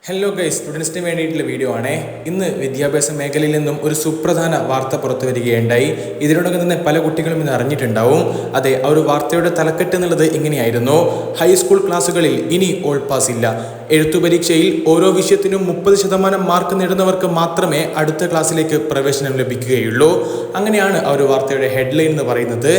Hello guys, സ്റ്റുഡൻസിന് വേണ്ടിയിട്ടുള്ള video ആണേ. ഇന്ന് വിദ്യാഭ്യാസ മേഖലയിൽ നിന്നും ഒരു സുപ്രധാന വാർത്ത പുറത്തു വരികയുണ്ടായി. ഇതിനോടൊപ്പം തന്നെ പല കുട്ടികളും ഇന്ന് അറിഞ്ഞിട്ടുണ്ടാവും. അതെ, ആ ഒരു വാർത്തയുടെ തലക്കെട്ട് എന്നുള്ളത് ഇങ്ങനെയായിരുന്നു: ഹൈസ്കൂൾ ക്ലാസ്സുകളിൽ ഇനി ഓൾ പാസ് ഇല്ല. എഴുത്തു പരീക്ഷയിൽ ഓരോ വിഷയത്തിനും 30% മാർക്ക് നേടുന്നവർക്ക് മാത്രമേ അടുത്ത ക്ലാസ്സിലേക്ക് പ്രവേശനം ലഭിക്കുകയുള്ളൂ. അങ്ങനെയാണ് ആ ഒരു വാർത്തയുടെ ഹെഡ്ലൈൻ എന്ന് പറയുന്നത്.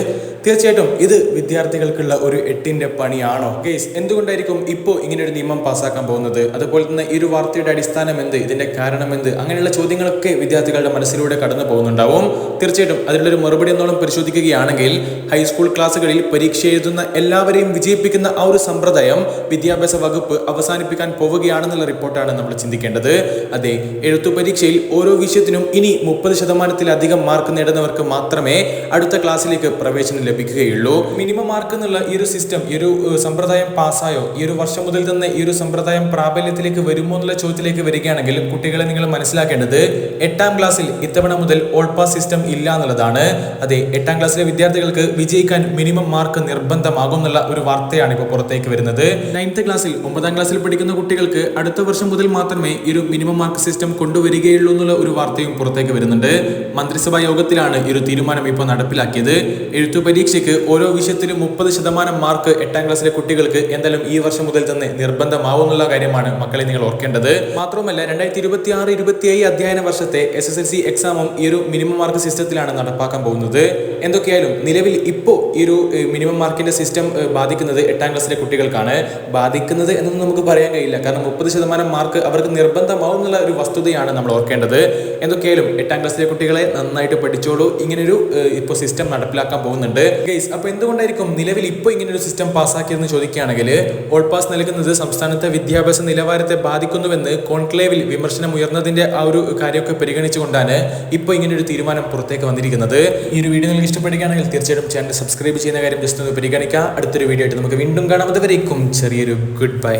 തീർച്ചയായിട്ടും ഇത് വിദ്യാർത്ഥികൾക്കുള്ള ഒരു എട്ടിൻ്റെ പണിയാണോ ഗൈസ്? എന്തുകൊണ്ടായിരിക്കും ഇപ്പോൾ ഇങ്ങനെയൊരു നിയമം പാസ്സാക്കാൻ പോകുന്നത്? അതുപോലെ തന്നെ ഈ ഒരു വാർത്തയുടെ അടിസ്ഥാനം എന്ത്, ഇതിന്റെ കാരണം എന്ത്, അങ്ങനെയുള്ള ചോദ്യങ്ങളൊക്കെ വിദ്യാർത്ഥികളുടെ മനസ്സിലൂടെ കടന്നു പോകുന്നുണ്ടാവും. തീർച്ചയായിട്ടും അതിലുള്ളൊരു മറുപടി എന്നോളം പരിശോധിക്കുകയാണെങ്കിൽ, ഹൈസ്കൂൾ ക്ലാസ്സുകളിൽ പരീക്ഷ എഴുതുന്ന എല്ലാവരെയും വിജയിപ്പിക്കുന്ന ആ ഒരു സമ്പ്രദായം വിദ്യാഭ്യാസ വകുപ്പ് അവസാനിപ്പിക്കാൻ പോവുകയാണെന്നുള്ള റിപ്പോർട്ടാണ് നമ്മൾ ചിന്തിക്കേണ്ടത്. അതെ, എഴുത്തു പരീക്ഷയിൽ ഓരോ വിഷയത്തിനും ഇനി 30%-ലധികം മാർക്ക് നേടുന്നവർക്ക് മാത്രമേ അടുത്ത ക്ലാസ്സിലേക്ക് പ്രവേശനം ലഭിക്കുകയുള്ളൂ. മിനിമം മാർക്ക് എന്നുള്ള ഈ ഒരു സിസ്റ്റം, ഈ ഒരു സമ്പ്രദായം പാസ്സായോ? ഈ ഒരു വർഷം മുതൽ തന്നെ ഈ ഒരു സമ്പ്രദായം പ്രാബല്യത്തിലേക്ക് വരുമോ എന്നുള്ള ചോദ്യത്തിലേക്ക് വരികയാണെങ്കിൽ, കുട്ടികളെ നിങ്ങൾ മനസ്സിലാക്കേണ്ടത് 8ാം ക്ലാസ്സിൽ ഇത്തവണ മുതൽ ഓൾ പാസ് സിസ്റ്റം ഇല്ല എന്നുള്ളതാണ്. അതെ, 8ാം ക്ലാസ്സിലെ വിദ്യാർത്ഥികൾക്ക് വിജയിക്കാൻ മിനിമം മാർക്ക് നിർബന്ധമാകും എന്നുള്ള ഒരു വാർത്തയാണ് ഇപ്പോൾ പുറത്തേക്ക് വരുന്നത്. 9th ക്ലാസ്സിൽ 9ാം ക്ലാസ്സിൽ പഠിക്കുന്ന കുട്ടികൾക്ക് അടുത്ത വർഷം മുതൽ മാത്രമേ ഈ ഒരു മിനിമം മാർക്ക് സിസ്റ്റം കൊണ്ടുവരികയുള്ളൂ എന്നുള്ള ഒരു വാർത്തയും പുറത്തേക്ക് വരുന്നുണ്ട്. മന്ത്രിസഭാ യോഗത്തിലാണ് ഈ ഒരു തീരുമാനം ഇപ്പോൾ നടപ്പിലാക്കിയത്. എഴുത്തു പരീക്ഷയ്ക്ക് ഓരോ വിഷയത്തിലും 30% മാർക്ക് 8ാം ക്ലാസ്സിലെ കുട്ടികൾക്ക് എന്തായാലും ഈ വർഷം മുതൽ തന്നെ നിർബന്ധമാവും എന്നുള്ള കാര്യമാണ് മക്കളെ നിങ്ങൾ ഓർക്കേണ്ടത്. മാത്രമല്ല, 2026-27 അധ്യയന വർഷത്തെ SSLC എക്സാമും ഈ ഒരു മിനിമം മാർക്ക് സിസ്റ്റത്തിലാണ് നടപ്പാക്കാൻ പോകുന്നത്. എന്തൊക്കെയായാലും നിലവിൽ ഇപ്പോൾ ഈ ഒരു മിനിമം മാർക്കിന്റെ സിസ്റ്റം ബാധിക്കുന്നത് 8ാം ക്ലാസ്സിലെ കുട്ടികൾക്കാണ്. ബാധിക്കുന്നത് എന്നൊന്നും നമുക്ക് പറയാൻ കഴിയില്ല, കാരണം 30% മാർക്ക് അവർക്ക് നിർബന്ധമാവും എന്നുള്ള ഒരു വസ്തുതയാണ് നമ്മൾ ഓർക്കേണ്ടത്. എന്തൊക്കെയായാലും 8ാം ക്ലാസ്സിലെ കുട്ടികളെ നന്നായിട്ട് പഠിച്ചോളൂ. ഇങ്ങനൊരു ഇപ്പോൾ സിസ്റ്റം നടപ്പിലാക്കാൻ പോകുന്നുണ്ട് ഗൈസ്. അപ്പോൾ എന്തുകൊണ്ടായിരിക്കും നിലവിൽ ഇപ്പോൾ ഇങ്ങനൊരു സിസ്റ്റം പാസ്സാക്കിയതെന്ന് ചോദിക്കുകയാണെങ്കിൽ, ഓൾ പാസ് നൽകുന്നത് സംസ്ഥാനത്തെ വിദ്യാഭ്യാസ നിലവാരത്തെ ബാധിക്കുന്നുവെന്ന് കോൺക്ലേവിൽ വിമർശനം ഉയർന്നതിന്റെ ആ ഒരു കാര്യമൊക്കെ പരിഗണിച്ചുകൊണ്ടാണ് ഇപ്പോൾ ഇങ്ങനൊരു തീരുമാനം പുറത്തേക്ക് വന്നിരിക്കുന്നത്. ഈ ഒരു വീഡിയോ നിങ്ങൾക്ക് ഇഷ്ടപ്പെടുകയാണെങ്കിൽ തീർച്ചയായിട്ടും ചാനൽ സബ്സ്ക്രൈബ് ചെയ്യുന്ന കാര്യം ജസ്റ്റ് ഒന്ന് പരിഗണിക്കുക. അടുത്തൊരു വീഡിയോ ആയിട്ട് നമുക്ക് വീണ്ടും കാണാം. അതുവരേക്കും ചെറിയൊരു ഗുഡ് ബൈ.